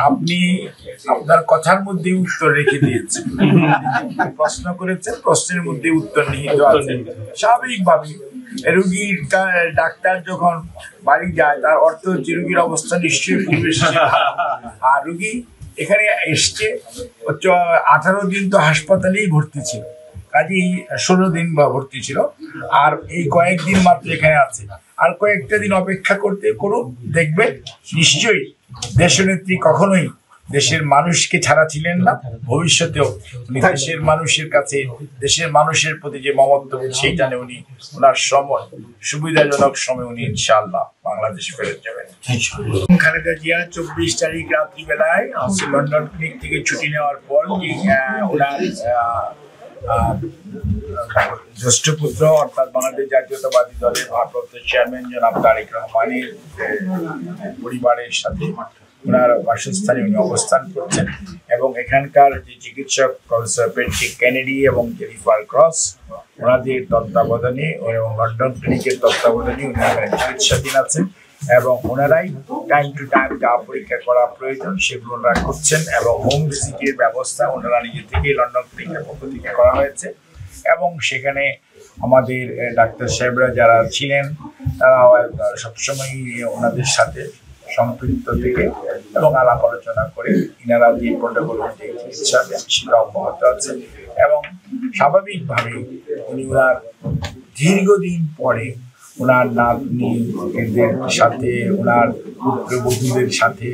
আপনি আপনার কথার মধ্যে উত্তর রেখে দিয়েছেন। প্রশ্ন করেছেন, প্রশ্নের মধ্যে উত্তর নিহিত আছে। স্বাভাবিকভাবে রোগীর ডাক্তার যখন বাড়ি যায় তার অর্থ হচ্ছে রোগীর অবস্থা নিশ্চয়ই খুব বেশি। আর রোগী এখানে এসছে 18 দিন তো হাসপাতালেই ভর্তি ছিল, কাজেই 16 দিন বা ভর্তি ছিল, আর এই কয়েকদিন মাত্র এখানে আছে। আর কয়েকটা দিন অপেক্ষা করুন, দেখবেন নিশ্চয়ই দেশনেত্রী কখনোই দেশের মানুষকে ছাড়া ছিলেন না, ভবিষ্যতেও উনি দেশের মানুষের কাছে, দেশের মানুষের প্রতি যে মমত্ব সেই জানে উনি ওনার সময় সুবিধাজনক সময় উনি ইনশাআল্লাহ বাংলাদেশে ফেরত যাবেন। খালেদা জিয়া 24 তারিখ রাত্রিবেলায় লন্ডন ক্লিনিক থেকে ছুটি নেওয়ার পর ওনার জ্যেষ্ঠ পুত্র অর্থাৎ বাংলাদেশ জাতীয়তাবাদী দলের ভারপ্রাপ্ত চেয়ারম্যান জনাব তারেক রহমানের পরিবারের সাথে ওনার বাসস্থানে উনি অবস্থান করছেন এবং এখানকার যে চিকিৎসক প্রফেসর প্যাট্রিক কেনেডি এবং জেনিফার ক্রস ওনাদের তত্ত্বাবধানে এবং লন্ডন ক্লিনিকের তত্ত্বাবধানে উনি এখানে চিকিৎসাধীন আছেন এবং ওনারাই টাইম টু টাইম যা পরীক্ষা করা প্রয়োজন সেগুলো ওনারা করছেন এবং হোম ভিজিটের ব্যবস্থা ওনারা নিজে থেকেই লন্ডন ক্লিনিকের পক্ষ থেকে করা হয়েছে এবং সেখানে আমাদের ডাক্তার সাহেবরা যারা ছিলেন তারা সবসময় ওনাদের সাথে সম্পৃক্ত থেকে এবং আলাপ আলোচনা করে ইনারা যে প্রোটোকল অনুযায়ী চিকিৎসা দেন সেটা অব্যাহত আছে এবং স্বাভাবিকভাবে উনি ওনার দীর্ঘদিন পরে ওনার নাতনিদের সাথে ওনার পুত্রবধূদের সাথে